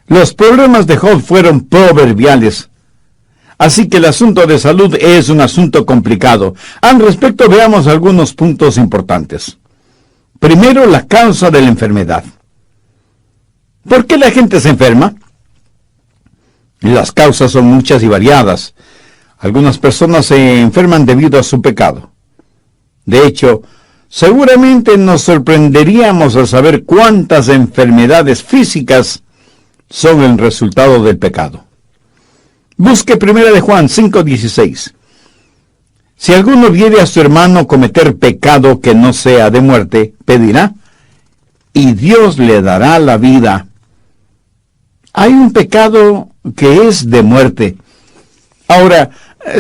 Los problemas de Job fueron proverbiales. Así que el asunto de salud es un asunto complicado. Al respecto, veamos algunos puntos importantes. Primero, la causa de la enfermedad. ¿Por qué la gente se enferma? Las causas son muchas y variadas. Algunas personas se enferman debido a su pecado. De hecho, seguramente nos sorprenderíamos al saber cuántas enfermedades físicas son el resultado del pecado. Busque 1 Juan 5:16. Si alguno viere a su hermano cometer pecado que no sea de muerte, pedirá, y Dios le dará la vida. Hay un pecado que es de muerte. Ahora,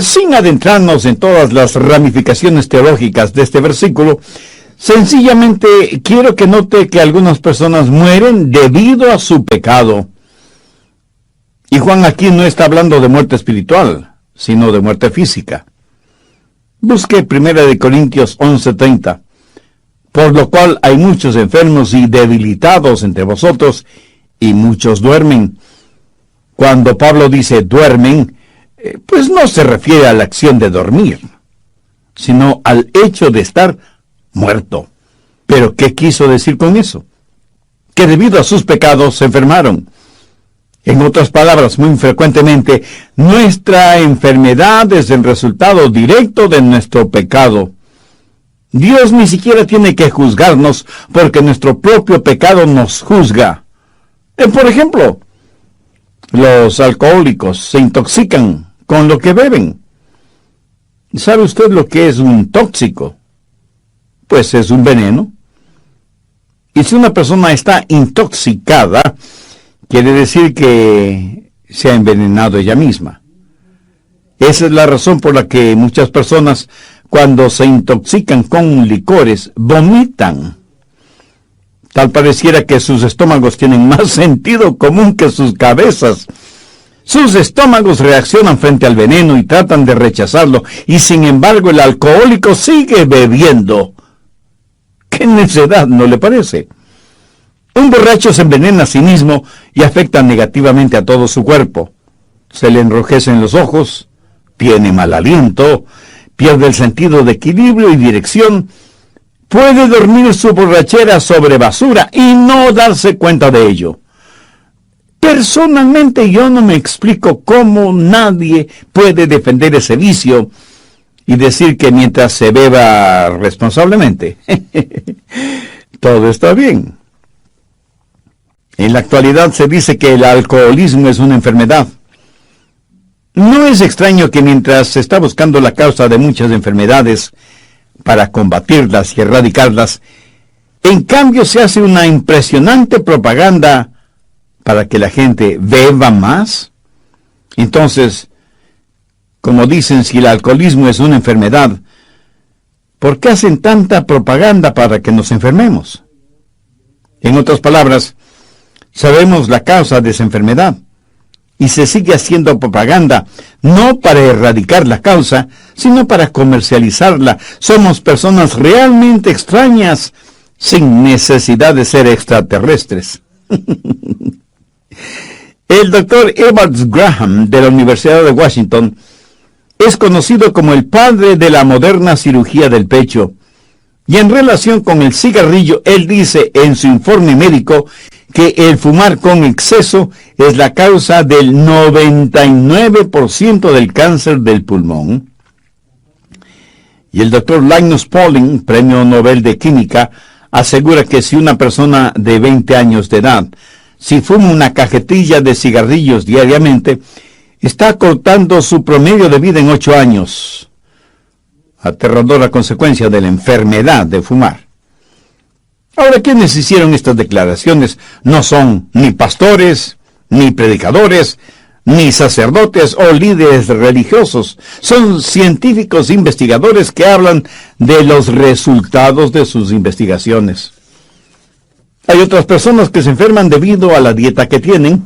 sin adentrarnos en todas las ramificaciones teológicas de este versículo, sencillamente quiero que note que algunas personas mueren debido a su pecado. Y Juan aquí no está hablando de muerte espiritual, sino de muerte física. Busque 1 Corintios 11:30. Por lo cual hay muchos enfermos y debilitados entre vosotros, y muchos duermen. Cuando Pablo dice duermen, pues no se refiere a la acción de dormir, sino al hecho de estar muerto. ¿Pero qué quiso decir con eso? Que debido a sus pecados se enfermaron. En otras palabras, muy frecuentemente, nuestra enfermedad es el resultado directo de nuestro pecado. Dios ni siquiera tiene que juzgarnos porque nuestro propio pecado nos juzga. Por ejemplo, los alcohólicos se intoxican con lo que beben. ¿Sabe usted lo que es un tóxico? Pues es un veneno. Y si una persona está intoxicada, quiere decir que se ha envenenado ella misma. Esa es la razón por la que muchas personas, cuando se intoxican con licores, vomitan. Tal pareciera que sus estómagos tienen más sentido común que sus cabezas. Sus estómagos reaccionan frente al veneno y tratan de rechazarlo, y sin embargo el alcohólico sigue bebiendo. ¡Qué necedad! ¿No le parece? Un borracho se envenena a sí mismo y afecta negativamente a todo su cuerpo. Se le enrojecen los ojos, tiene mal aliento, pierde el sentido de equilibrio y dirección, puede dormir su borrachera sobre basura y no darse cuenta de ello. Personalmente yo no me explico cómo nadie puede defender ese vicio y decir que mientras se beba responsablemente, todo está bien. En la actualidad se dice que el alcoholismo es una enfermedad. No es extraño que mientras se está buscando la causa de muchas enfermedades para combatirlas y erradicarlas, en cambio se hace una impresionante propaganda para que la gente beba más. Entonces, como dicen, si el alcoholismo es una enfermedad, ¿por qué hacen tanta propaganda para que nos enfermemos? En otras palabras, sabemos la causa de esa enfermedad y se sigue haciendo propaganda, no para erradicar la causa, sino para comercializarla. Somos personas realmente extrañas, sin necesidad de ser extraterrestres. El doctor Evans Graham, de la Universidad de Washington, es conocido como el padre de la moderna cirugía del pecho. Y en relación con el cigarrillo, él dice en su informe médico que el fumar con exceso es la causa del 99% del cáncer del pulmón. Y el doctor Linus Pauling, premio Nobel de Química, asegura que si una persona de 20 años de edad, si fuma una cajetilla de cigarrillos diariamente, está cortando su promedio de vida en 8 años. Aterradora consecuencia de la enfermedad de fumar. Ahora, quienes hicieron estas declaraciones no son ni pastores, ni predicadores, ni sacerdotes o líderes religiosos. Son científicos investigadores que hablan de los resultados de sus investigaciones. Hay otras personas que se enferman debido a la dieta que tienen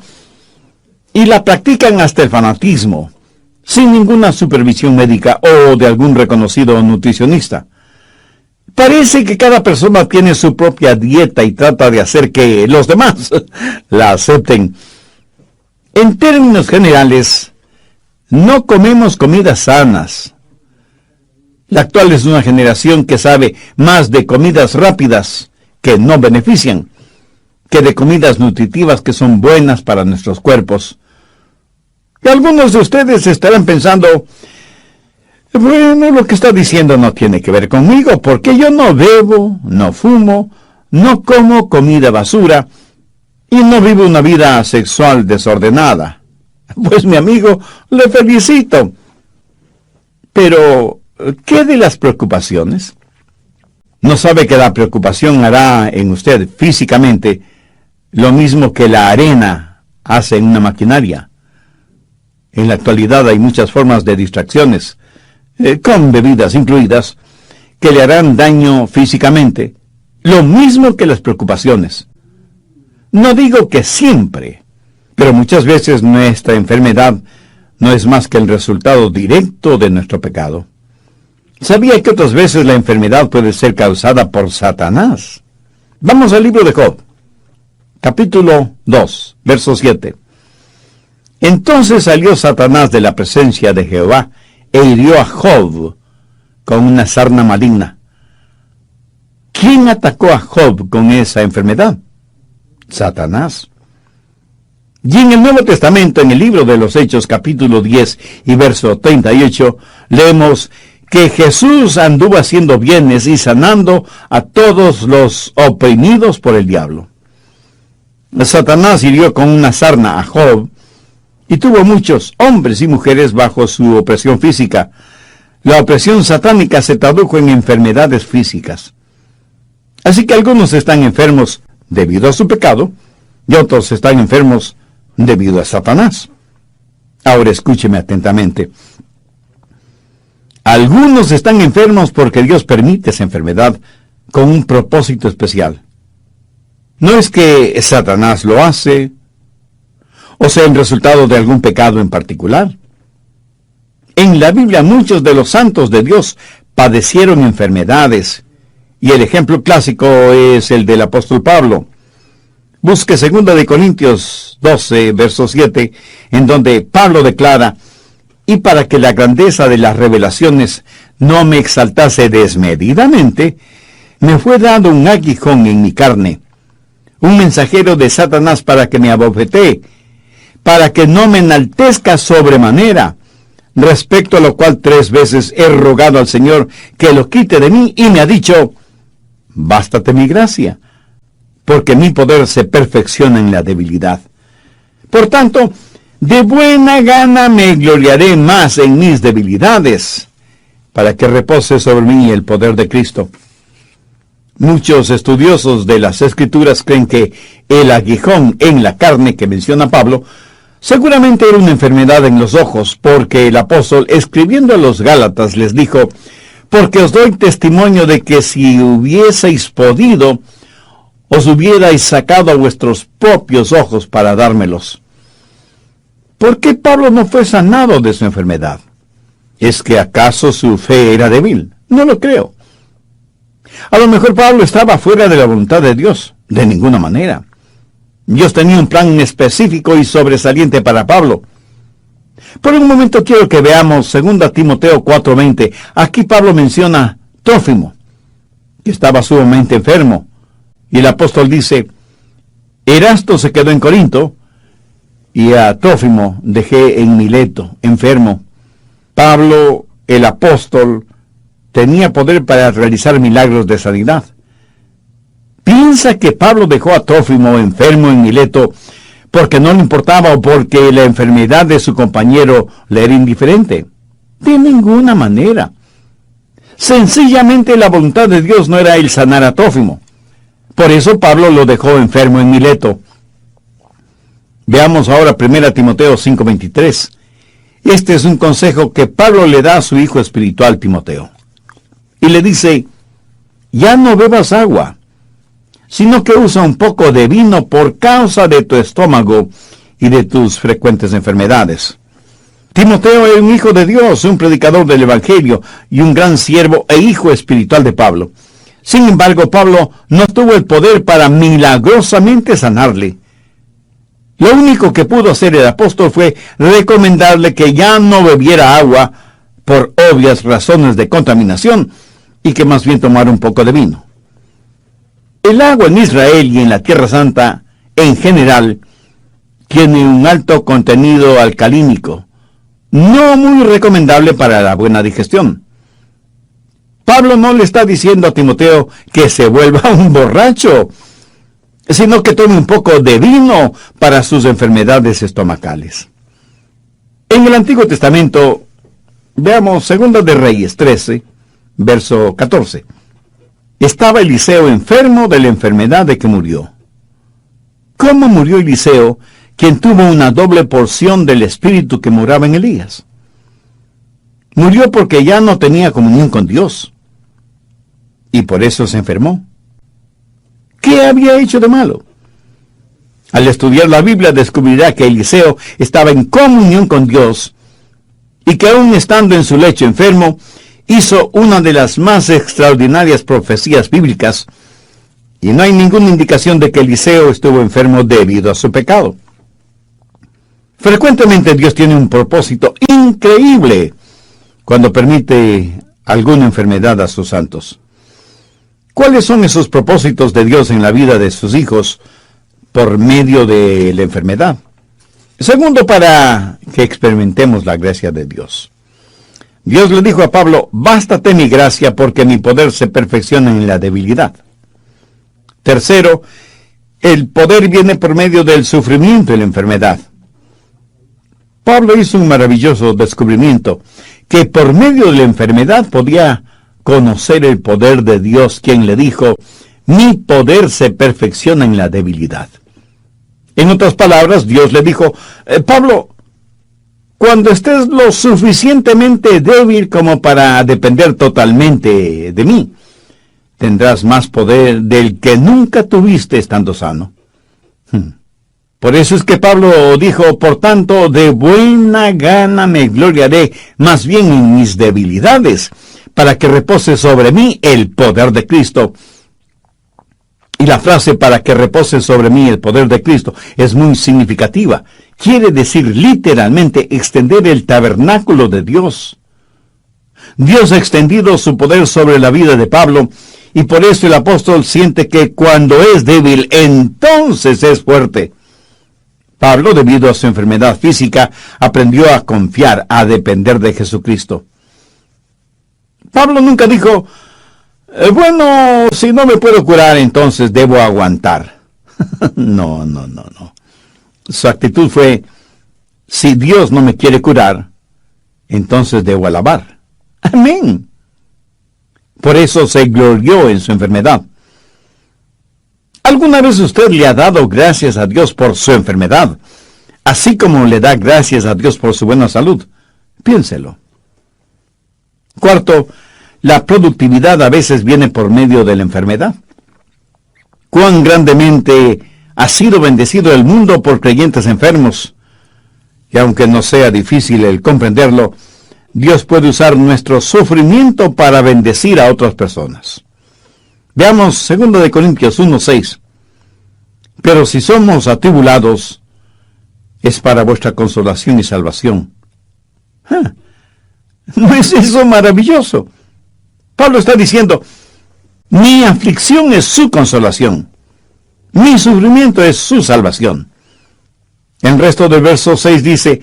y la practican hasta el fanatismo, sin ninguna supervisión médica o de algún reconocido nutricionista. Parece que cada persona tiene su propia dieta y trata de hacer que los demás la acepten. En términos generales, no comemos comidas sanas. La actual es una generación que sabe más de comidas rápidas que no benefician, que de comidas nutritivas que son buenas para nuestros cuerpos. Y algunos de ustedes estarán pensando, bueno, lo que está diciendo no tiene que ver conmigo, porque yo no bebo, no fumo, no como comida basura y no vivo una vida sexual desordenada. Pues mi amigo, le felicito. Pero, ¿qué de las preocupaciones? ¿No sabe que la preocupación hará en usted físicamente lo mismo que la arena hace en una maquinaria? En la actualidad hay muchas formas de distracciones, con bebidas incluidas, que le harán daño físicamente, lo mismo que las preocupaciones. No digo que siempre, pero muchas veces nuestra enfermedad no es más que el resultado directo de nuestro pecado. ¿Sabía que otras veces la enfermedad puede ser causada por Satanás? Vamos al libro de Job, capítulo 2, verso 7. Entonces salió Satanás de la presencia de Jehová e hirió a Job con una sarna maligna. ¿Quién atacó a Job con esa enfermedad? Satanás. Y en el Nuevo Testamento, en el libro de los Hechos, capítulo 10 y verso 38, leemos que Jesús anduvo haciendo bienes y sanando a todos los oprimidos por el diablo. Satanás hirió con una sarna a Job y tuvo muchos hombres y mujeres bajo su opresión física. La opresión satánica se tradujo en enfermedades físicas. Así que algunos están enfermos debido a su pecado y otros están enfermos debido a Satanás. Ahora escúcheme atentamente. Algunos están enfermos porque Dios permite esa enfermedad con un propósito especial. No es que Satanás lo hace, o sea, el resultado de algún pecado en particular. En la Biblia muchos de los santos de Dios padecieron enfermedades, y el ejemplo clásico es el del apóstol Pablo. Busque 2 de Corintios 12, verso 7, en donde Pablo declara, y para que la grandeza de las revelaciones no me exaltase desmedidamente, me fue dado un aguijón en mi carne, un mensajero de Satanás para que me abofetee, para que no me enaltezca sobremanera, respecto a lo cual 3 veces he rogado al Señor que lo quite de mí, y me ha dicho, bástate mi gracia, porque mi poder se perfecciona en la debilidad. Por tanto, de buena gana me gloriaré más en mis debilidades, para que repose sobre mí el poder de Cristo. Muchos estudiosos de las Escrituras creen que el aguijón en la carne que menciona Pablo seguramente era una enfermedad en los ojos, porque el apóstol, escribiendo a los Gálatas, les dijo, porque os doy testimonio de que si hubieseis podido, os hubierais sacado a vuestros propios ojos para dármelos. ¿Por qué Pablo no fue sanado de su enfermedad? ¿Es que acaso su fe era débil? No lo creo. A lo mejor Pablo estaba fuera de la voluntad de Dios. De ninguna manera. Dios tenía un plan específico y sobresaliente para Pablo. Por un momento quiero que veamos 2 Timoteo 4:20. Aquí Pablo menciona Trófimo, que estaba sumamente enfermo. Y el apóstol dice, Erasto se quedó en Corinto, y a Trófimo dejé en Mileto, enfermo. Pablo, el apóstol, tenía poder para realizar milagros de sanidad. ¿Piensa que Pablo dejó a Trófimo enfermo en Mileto porque no le importaba o porque la enfermedad de su compañero le era indiferente? De ninguna manera. Sencillamente la voluntad de Dios no era el sanar a Trófimo. Por eso Pablo lo dejó enfermo en Mileto. Veamos ahora 1 Timoteo 5:23. Este es un consejo que Pablo le da a su hijo espiritual Timoteo. Y le dice, ya no bebas agua, sino que usa un poco de vino por causa de tu estómago y de tus frecuentes enfermedades. Timoteo era un hijo de Dios, un predicador del Evangelio y un gran siervo e hijo espiritual de Pablo. Sin embargo, Pablo no tuvo el poder para milagrosamente sanarle. Lo único que pudo hacer el apóstol fue recomendarle que ya no bebiera agua por obvias razones de contaminación y que más bien tomara un poco de vino. El agua en Israel y en la Tierra Santa, en general, tiene un alto contenido alcalínico, no muy recomendable para la buena digestión. Pablo no le está diciendo a Timoteo que se vuelva un borracho, sino que tome un poco de vino para sus enfermedades estomacales. En el Antiguo Testamento, veamos 2 de Reyes 13, verso 14. Estaba Eliseo enfermo de la enfermedad de que murió. ¿Cómo murió Eliseo, quien tuvo una doble porción del espíritu que moraba en Elías? Murió porque ya no tenía comunión con Dios, y por eso se enfermó. ¿Qué había hecho de malo? Al estudiar la Biblia descubrirá que Eliseo estaba en comunión con Dios, y que aún estando en su lecho enfermo, hizo una de las más extraordinarias profecías bíblicas, y no hay ninguna indicación de que Eliseo estuvo enfermo debido a su pecado. Frecuentemente Dios tiene un propósito increíble cuando permite alguna enfermedad a sus santos. ¿Cuáles son esos propósitos de Dios en la vida de sus hijos por medio de la enfermedad? Segundo, para que experimentemos la gracia de Dios. Dios le dijo a Pablo: bástate mi gracia, porque mi poder se perfecciona en la debilidad. Tercero, el poder viene por medio del sufrimiento y la enfermedad. Pablo hizo un maravilloso descubrimiento, que por medio de la enfermedad podía conocer el poder de Dios, quien le dijo: mi poder se perfecciona en la debilidad. En otras palabras, Dios le dijo: Pablo, cuando estés lo suficientemente débil como para depender totalmente de mí, tendrás más poder del que nunca tuviste estando sano. Por eso es que Pablo dijo: por tanto, de buena gana me gloriaré más bien en mis debilidades, para que repose sobre mí el poder de Cristo. Y la frase "para que repose sobre mí el poder de Cristo" es muy significativa. Quiere decir literalmente extender el tabernáculo de Dios. Dios ha extendido su poder sobre la vida de Pablo, y por eso el apóstol siente que cuando es débil, entonces es fuerte. Pablo, debido a su enfermedad física, aprendió a confiar, a depender de Jesucristo. Pablo nunca dijo: bueno, si no me puedo curar, entonces debo aguantar. No. Su actitud fue: si Dios no me quiere curar, entonces debo alabar. Amén. Por eso se glorió en su enfermedad. ¿Alguna vez usted le ha dado gracias a Dios por su enfermedad, así como le da gracias a Dios por su buena salud? Piénselo. Cuarto, la productividad a veces viene por medio de la enfermedad. Cuán grandemente ha sido bendecido el mundo por creyentes enfermos. Y aunque no sea difícil el comprenderlo, Dios puede usar nuestro sufrimiento para bendecir a otras personas. Veamos 2 Corintios 1:6. Pero si somos atribulados, es para vuestra consolación y salvación. ¿No es eso maravilloso? Pablo está diciendo: mi aflicción es su consolación, mi sufrimiento es su salvación. El resto del verso 6 dice: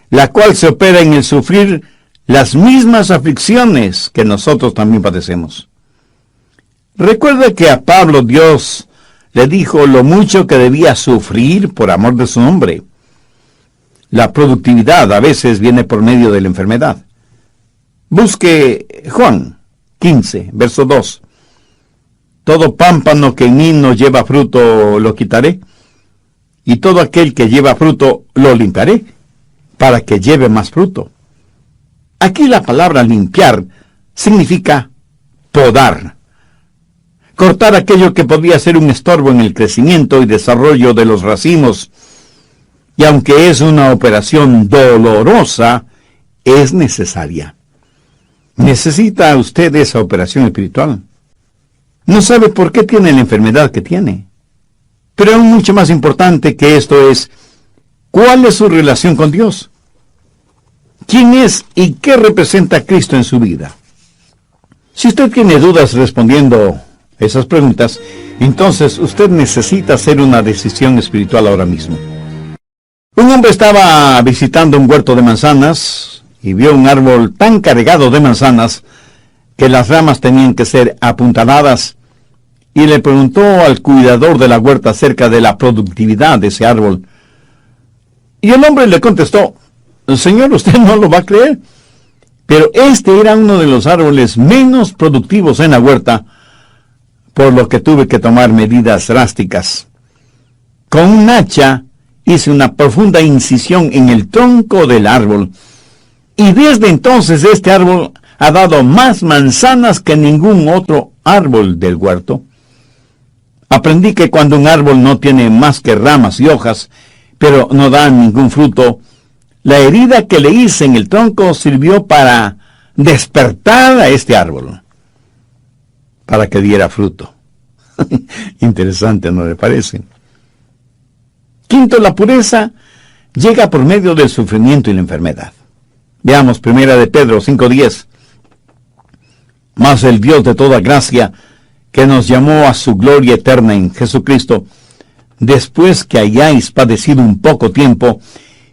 la cual se opera en el sufrir las mismas aflicciones que nosotros también padecemos. Recuerda que a Pablo Dios le dijo lo mucho que debía sufrir por amor de su nombre. La productividad a veces viene por medio de la enfermedad. Busque Juan 15, verso 2. Todo pámpano que en mí no lleva fruto lo quitaré, y todo aquel que lleva fruto lo limpiaré, para que lleve más fruto. Aquí la palabra limpiar significa podar. Cortar aquello que podía ser un estorbo en el crecimiento y desarrollo de los racimos. Y aunque es una operación dolorosa, es necesaria. ¿Necesita usted esa operación espiritual? No sabe por qué tiene la enfermedad que tiene. Pero aún mucho más importante que esto es: ¿Cuál es su relación con Dios? ¿Quién es y qué representa Cristo en su vida? Si usted tiene dudas respondiendo esas preguntas, entonces usted necesita hacer una decisión espiritual ahora mismo. Un hombre estaba visitando un huerto de manzanas y vio un árbol tan cargado de manzanas que las ramas tenían que ser apuntaladas, y le preguntó al cuidador de la huerta acerca de la productividad de ese árbol. Y el hombre le contestó: Señor, usted no lo va a creer, pero este era uno de los árboles menos productivos en la huerta, por lo que tuve que tomar medidas drásticas. Con un hacha hice una profunda incisión en el tronco del árbol, y desde entonces este árbol ha dado más manzanas que ningún otro árbol del huerto. Aprendí que cuando un árbol no tiene más que ramas y hojas, pero no da ningún fruto, la herida que le hice en el tronco sirvió para despertar a este árbol, para que diera fruto. Interesante, ¿no le parece? Quinto, la pureza llega por medio del sufrimiento y la enfermedad. Veamos 1 de Pedro 5:10. Mas el Dios de toda gracia, que nos llamó a su gloria eterna en Jesucristo, después que hayáis padecido un poco tiempo,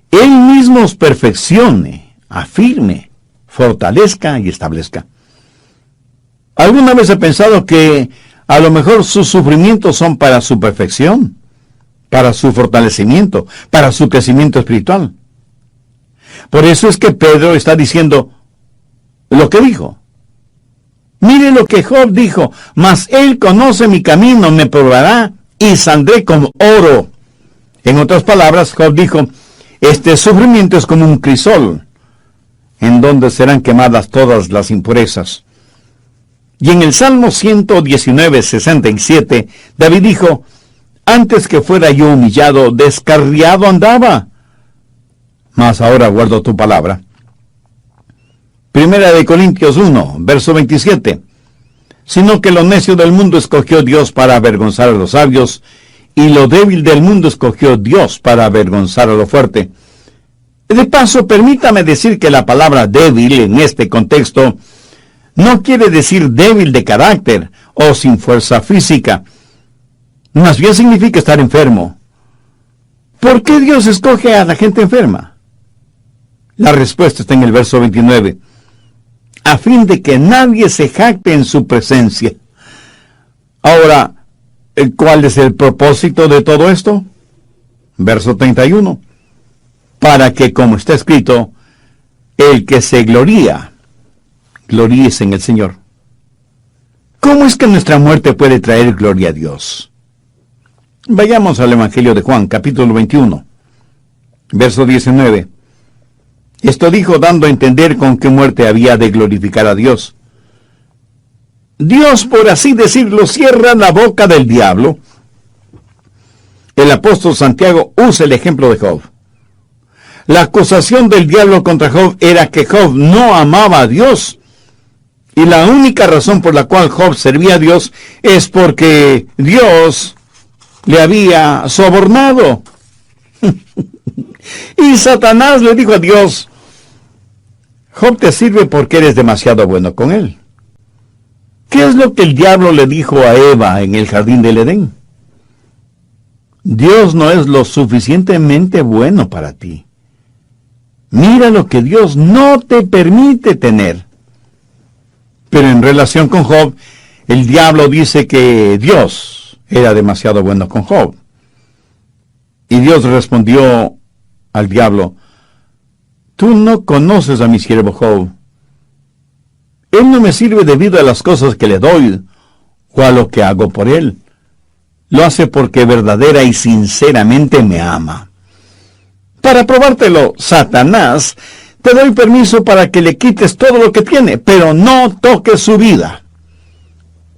Él mismo os perfeccione, afirme, fortalezca y establezca. ¿Alguna vez he pensado que a lo mejor sus sufrimientos son para su perfección, para su fortalecimiento, para su crecimiento espiritual? Por eso es que Pedro está diciendo lo que dijo. Mire lo que Job dijo: mas él conoce mi camino, me probará y saldré como oro. En otras palabras, Job dijo: este sufrimiento es como un crisol, en donde serán quemadas todas las impurezas. Y en el Salmo 119:67, David dijo: antes que fuera yo humillado, descarriado andaba, mas ahora guardo tu palabra. 1 de Corintios 1, verso 27. Sino que lo necio del mundo escogió Dios para avergonzar a los sabios, y lo débil del mundo escogió Dios para avergonzar a lo fuerte. De paso, permítame decir que la palabra débil en este contexto no quiere decir débil de carácter o sin fuerza física. Más bien significa estar enfermo. ¿Por qué Dios escoge a la gente enferma? La respuesta está en el verso 29. A fin de que nadie se jacte en su presencia. Ahora, ¿cuál es el propósito de todo esto? Verso 31. Para que, como está escrito, el que se gloríe en el Señor. ¿Cómo es que nuestra muerte puede traer gloria a Dios? Vayamos al Evangelio de Juan, capítulo 21, verso 19. Esto dijo dando a entender con qué muerte había de glorificar a Dios. Dios, por así decirlo, cierra la boca del diablo. El apóstol Santiago usa el ejemplo de Job. La acusación del diablo contra Job era que Job no amaba a Dios. Y la única razón por la cual Job servía a Dios es porque Dios le había sobornado. Y Satanás le dijo a Dios: Job te sirve porque eres demasiado bueno con él. ¿Qué es lo que el diablo le dijo a Eva en el jardín del Edén? Dios no es lo suficientemente bueno para ti. Mira lo que Dios no te permite tener. Pero en relación con Job, el diablo dice que Dios era demasiado bueno con Job. Y Dios respondió al diablo: tú no conoces a mi siervo Job. Él no me sirve debido a las cosas que le doy o a lo que hago por él. Lo hace porque verdadera y sinceramente me ama. Para probártelo, Satanás, te doy permiso para que le quites todo lo que tiene, pero no toques su vida.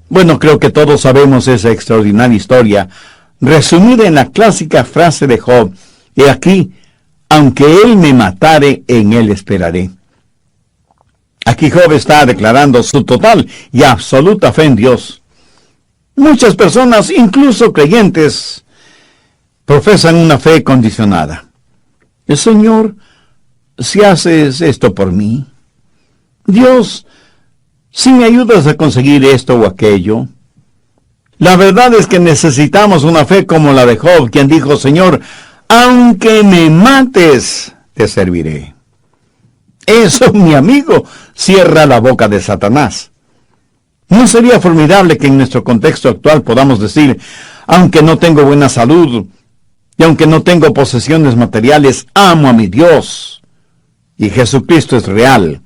Bueno, creo que todos sabemos esa extraordinaria historia, resumida en la clásica frase de Job: he aquí, aunque él me matare, en él esperaré. Aquí Job está declarando su total y absoluta fe en Dios. Muchas personas, incluso creyentes, profesan una fe condicionada. Señor, si haces esto por mí, Dios, si me ayudas a conseguir esto o aquello. La verdad es que necesitamos una fe como la de Job, quien dijo, Señor, aunque me mates, te serviré. Eso, mi amigo, cierra la boca de Satanás. ¿No sería formidable que en nuestro contexto actual podamos decir, aunque no tengo buena salud, y aunque no tengo posesiones materiales, amo a mi Dios, y Jesucristo es real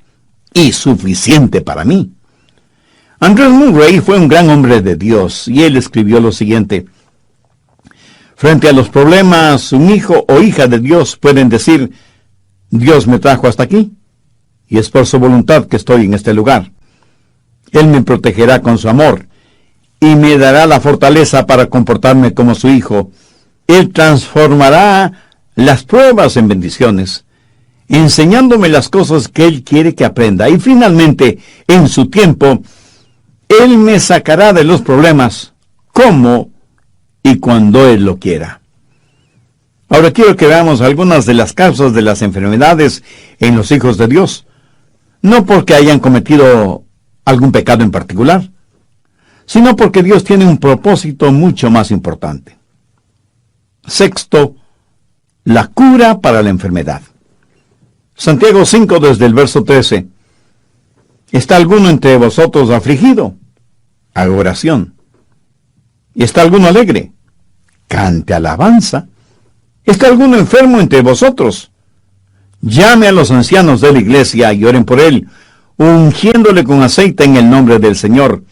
y suficiente para mí? Andrew Murray fue un gran hombre de Dios, y él escribió lo siguiente: frente a los problemas, un hijo o hija de Dios pueden decir, Dios me trajo hasta aquí, y es por su voluntad que estoy en este lugar. Él me protegerá con su amor, y me dará la fortaleza para comportarme como su hijo. Él transformará las pruebas en bendiciones, enseñándome las cosas que Él quiere que aprenda. Y finalmente, en su tiempo, Él me sacará de los problemas, como y cuando Él lo quiera. Ahora quiero que veamos algunas de las causas de las enfermedades en los hijos de Dios. No porque hayan cometido algún pecado en particular, sino porque Dios tiene un propósito mucho más importante. Sexto, la cura para la enfermedad. Santiago 5, desde el verso 13. ¿Está alguno entre vosotros afligido? Haga oración. ¿Está alguno alegre? Cante alabanza. ¿Está alguno enfermo entre vosotros? Llame a los ancianos de la iglesia y oren por él, ungiéndole con aceite en el nombre del Señor.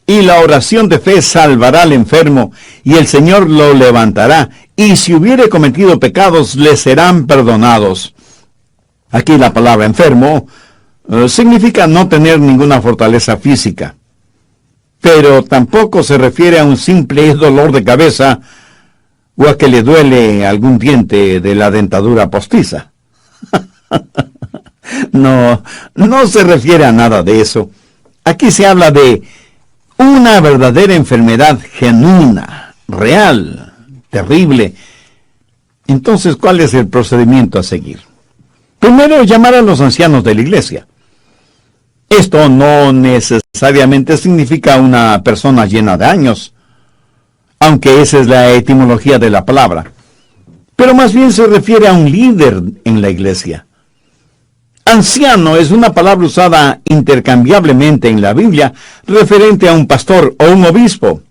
Y la oración de fe salvará al enfermo, y el Señor lo levantará, y si hubiere cometido pecados, le serán perdonados. Aquí la palabra enfermo significa no tener ninguna fortaleza física, pero tampoco se refiere a un simple dolor de cabeza o a que le duele algún diente de la dentadura postiza. No se refiere a nada de eso. Aquí se habla de una verdadera enfermedad genuina, real, terrible. Entonces, ¿cuál es el procedimiento a seguir? Primero, llamar a los ancianos de la iglesia. Esto no necesariamente significa una persona llena de años, aunque esa es la etimología de la palabra, pero más bien se refiere a un líder en la iglesia. Anciano es una palabra usada intercambiablemente en la Biblia referente a un pastor o un obispo.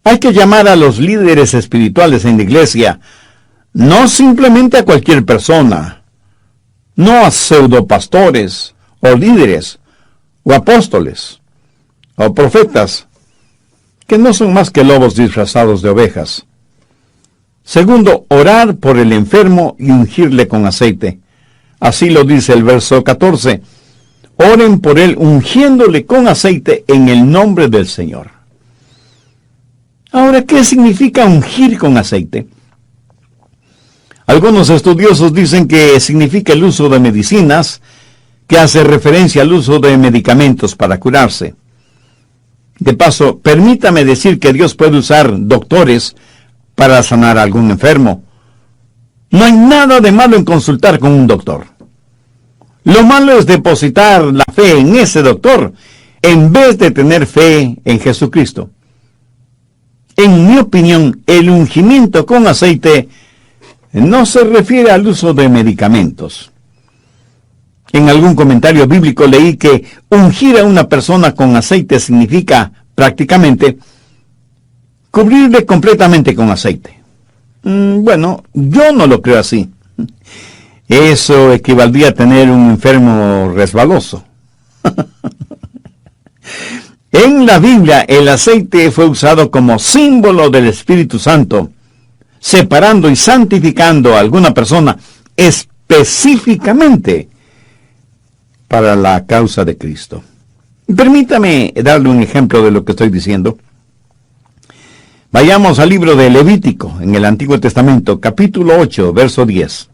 Hay que llamar a los líderes espirituales en la iglesia, no simplemente a cualquier persona, no a pseudopastores o líderes o apóstoles o profetas, que no son más que lobos disfrazados de ovejas. Segundo, orar por el enfermo y ungirle con aceite. Así lo dice el verso 14. Oren por él ungiéndole con aceite en el nombre del Señor. Ahora, ¿qué significa ungir con aceite? Algunos estudiosos dicen que significa el uso de medicinas, que hace referencia al uso de medicamentos para curarse. De paso, permítame decir que Dios puede usar doctores para sanar a algún enfermo. No hay nada de malo en consultar con un doctor. Lo malo es depositar la fe en ese doctor en vez de tener fe en Jesucristo. En mi opinión, el ungimiento con aceite no se refiere al uso de medicamentos. En algún comentario bíblico leí que ungir a una persona con aceite significa, prácticamente, cubrirle completamente con aceite. Bueno, yo no lo creo así. Eso equivaldría a tener un enfermo resbaloso. En la Biblia, el aceite fue usado como símbolo del Espíritu Santo, separando y santificando a alguna persona específicamente para la causa de Cristo. Permítame darle un ejemplo de lo que estoy diciendo. Vayamos al libro de Levítico, en el Antiguo Testamento, capítulo 8, verso 10.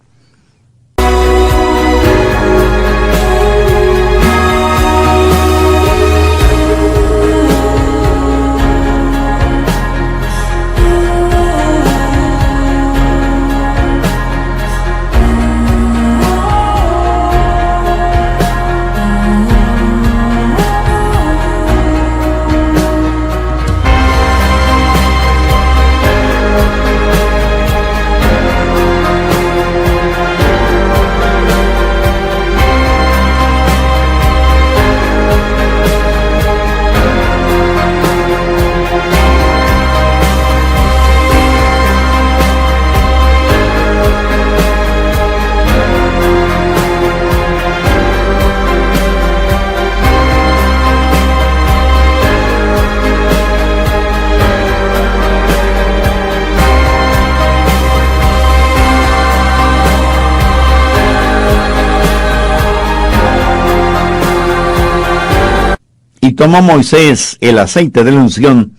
tomó Moisés el aceite de la unción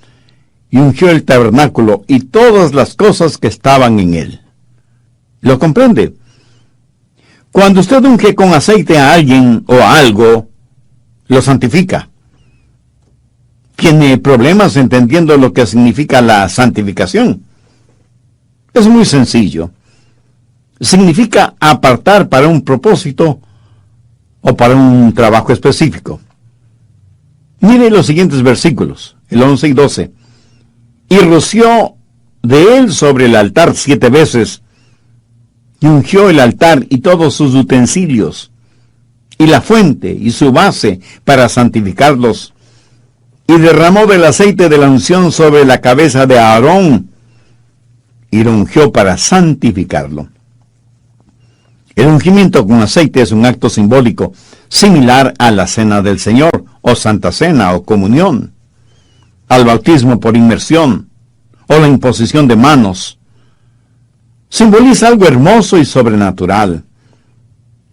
y ungió el tabernáculo y todas las cosas que estaban en él. ¿Lo comprende? Cuando usted unge con aceite a alguien o a algo, lo santifica. ¿Tiene problemas entendiendo lo que significa la santificación? Es muy sencillo. Significa apartar para un propósito o para un trabajo específico. Mire los siguientes versículos, el 11 y 12. Y roció de él sobre el altar 7 veces, y ungió el altar y todos sus utensilios, y la fuente y su base para santificarlos, y derramó del aceite de la unción sobre la cabeza de Aarón, y lo ungió para santificarlo. El ungimiento con aceite es un acto simbólico, similar a la cena del Señor, o Santa Cena, o comunión, al bautismo por inmersión, o la imposición de manos. Simboliza algo hermoso y sobrenatural.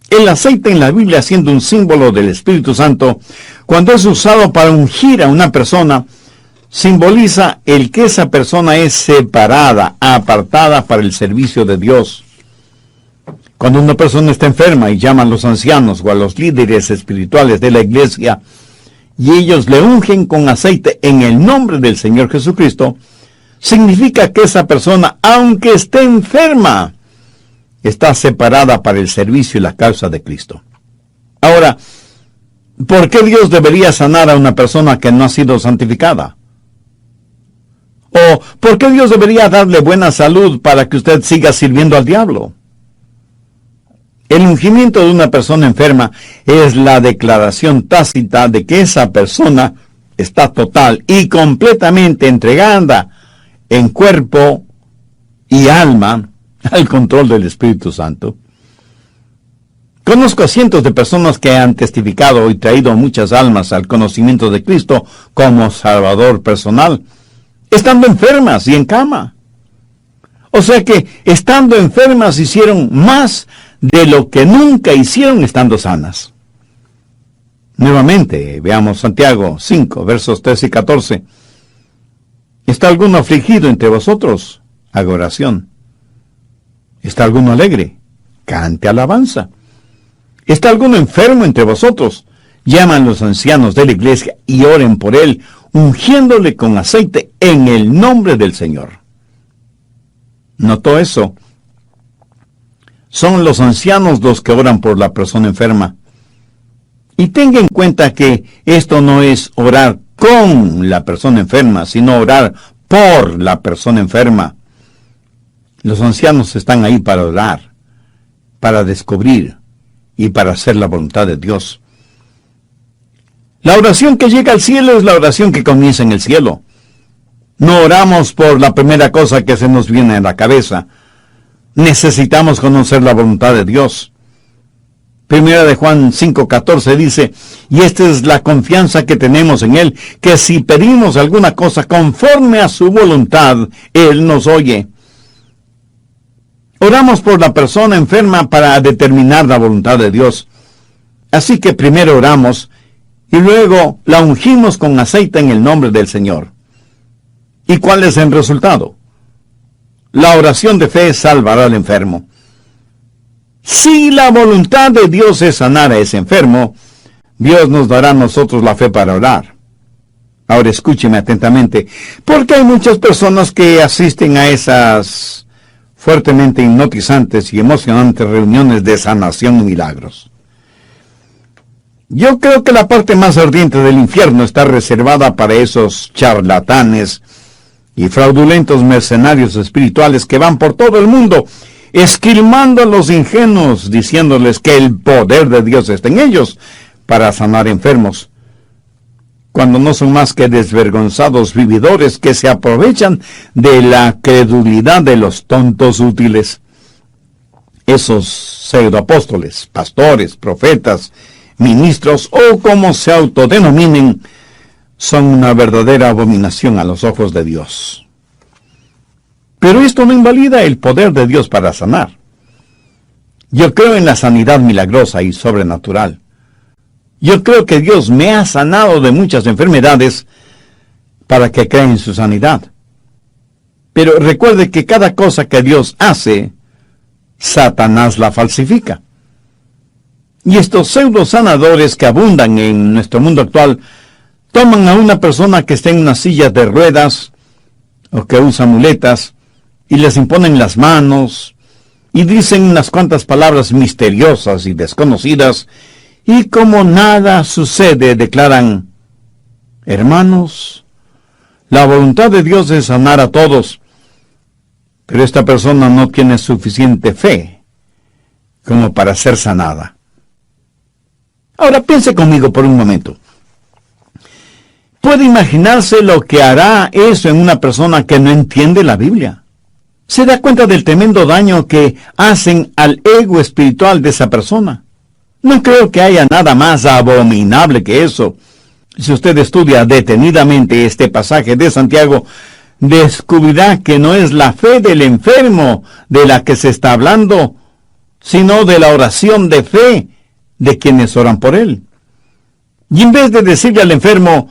El aceite en la Biblia, siendo un símbolo del Espíritu Santo, cuando es usado para ungir a una persona, simboliza el que esa persona es separada, apartada para el servicio de Dios. Cuando una persona está enferma y llaman a los ancianos o a los líderes espirituales de la iglesia, y ellos le ungen con aceite en el nombre del Señor Jesucristo, significa que esa persona, aunque esté enferma, está separada para el servicio y la causa de Cristo. Ahora, ¿por qué Dios debería sanar a una persona que no ha sido santificada? ¿O por qué Dios debería darle buena salud para que usted siga sirviendo al diablo? El ungimiento de una persona enferma es la declaración tácita de que esa persona está total y completamente entregada en cuerpo y alma al control del Espíritu Santo. Conozco a cientos de personas que han testificado y traído muchas almas al conocimiento de Cristo como Salvador personal, estando enfermas y en cama. O sea que, estando enfermas, hicieron más de lo que nunca hicieron estando sanas. Nuevamente, veamos Santiago 5, versos 13 y 14. ¿Está alguno afligido entre vosotros? Haga oración. ¿Está alguno alegre? Cante alabanza. ¿Está alguno enfermo entre vosotros? Llaman los ancianos de la iglesia y oren por él, ungiéndole con aceite en el nombre del Señor. ¿Notó eso? Son los ancianos los que oran por la persona enferma. Y tenga en cuenta que esto no es orar con la persona enferma, sino orar por la persona enferma. Los ancianos están ahí para orar, para descubrir y para hacer la voluntad de Dios. La oración que llega al cielo es la oración que comienza en el cielo. No oramos por la primera cosa que se nos viene a la cabeza. Necesitamos conocer la voluntad de Dios. Primera de Juan 5:14 dice, y esta es la confianza que tenemos en Él, que si pedimos alguna cosa conforme a su voluntad, Él nos oye. Oramos por la persona enferma para determinar la voluntad de Dios. Así que primero oramos y luego la ungimos con aceite en el nombre del Señor. ¿Y cuál es el resultado? La oración de fe salvará al enfermo. Si la voluntad de Dios es sanar a ese enfermo, Dios nos dará a nosotros la fe para orar. Ahora escúcheme atentamente, porque hay muchas personas que asisten a esas fuertemente hipnotizantes y emocionantes reuniones de sanación y milagros. Yo creo que la parte más ardiente del infierno está reservada para esos charlatanes y fraudulentos mercenarios espirituales que van por todo el mundo esquilmando a los ingenuos, diciéndoles que el poder de Dios está en ellos para sanar enfermos, cuando no son más que desvergonzados vividores que se aprovechan de la credulidad de los tontos útiles. Esos pseudoapóstoles, pastores, profetas, ministros o como se autodenominen, son una verdadera abominación a los ojos de Dios. Pero esto no invalida el poder de Dios para sanar. Yo creo en la sanidad milagrosa y sobrenatural. Yo creo que Dios me ha sanado de muchas enfermedades para que crea en su sanidad. Pero recuerde que cada cosa que Dios hace, Satanás la falsifica. Y estos pseudo sanadores que abundan en nuestro mundo actual toman a una persona que está en una silla de ruedas o que usa muletas y les imponen las manos y dicen unas cuantas palabras misteriosas y desconocidas y como nada sucede declaran: hermanos, la voluntad de Dios es sanar a todos, pero esta persona no tiene suficiente fe como para ser sanada. Ahora piense conmigo por un momento. ¿Puede imaginarse lo que hará eso en una persona que no entiende la Biblia? ¿Se da cuenta del tremendo daño que hacen al ego espiritual de esa persona? No creo que haya nada más abominable que eso. Si usted estudia detenidamente este pasaje de Santiago, descubrirá que no es la fe del enfermo de la que se está hablando, sino de la oración de fe de quienes oran por él. Y en vez de decirle al enfermo,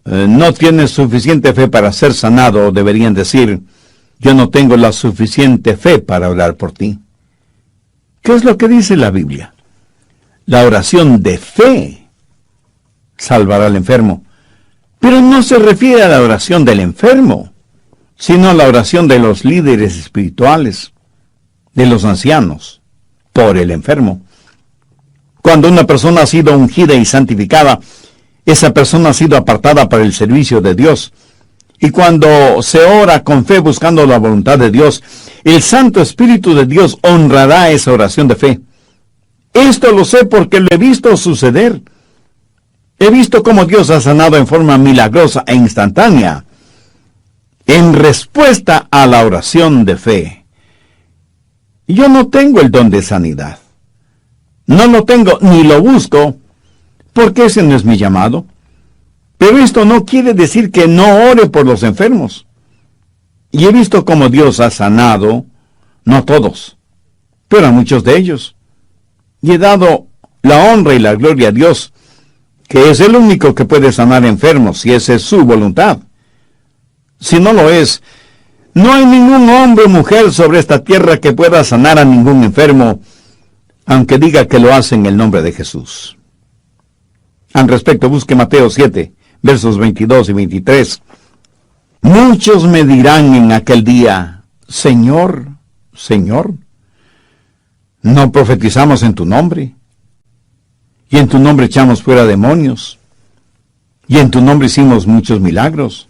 no tienes suficiente fe para ser sanado, deberían decir, yo no tengo la suficiente fe para orar por ti. ¿Qué es lo que dice la Biblia? La oración de fe salvará al enfermo. Pero no se refiere a la oración del enfermo, sino a la oración de los líderes espirituales, de los ancianos, por el enfermo. Cuando una persona ha sido ungida y santificada, esa persona ha sido apartada para el servicio de Dios. Y cuando se ora con fe buscando la voluntad de Dios, el Santo Espíritu de Dios honrará esa oración de fe. Esto lo sé porque lo he visto suceder. He visto cómo Dios ha sanado en forma milagrosa e instantánea, en respuesta a la oración de fe. Yo no tengo el don de sanidad. No lo tengo ni lo busco, porque ese no es mi llamado. Pero esto no quiere decir que no ore por los enfermos. Y he visto cómo Dios ha sanado, no a todos, pero a muchos de ellos. Y he dado la honra y la gloria a Dios, que es el único que puede sanar enfermos, si esa es su voluntad. Si no lo es, no hay ningún hombre o mujer sobre esta tierra que pueda sanar a ningún enfermo, aunque diga que lo hace en el nombre de Jesús. Al respecto, busque Mateo 7, versos 22 y 23. Muchos me dirán en aquel día, Señor, Señor, ¿no profetizamos en tu nombre? Y en tu nombre echamos fuera demonios, y en tu nombre hicimos muchos milagros.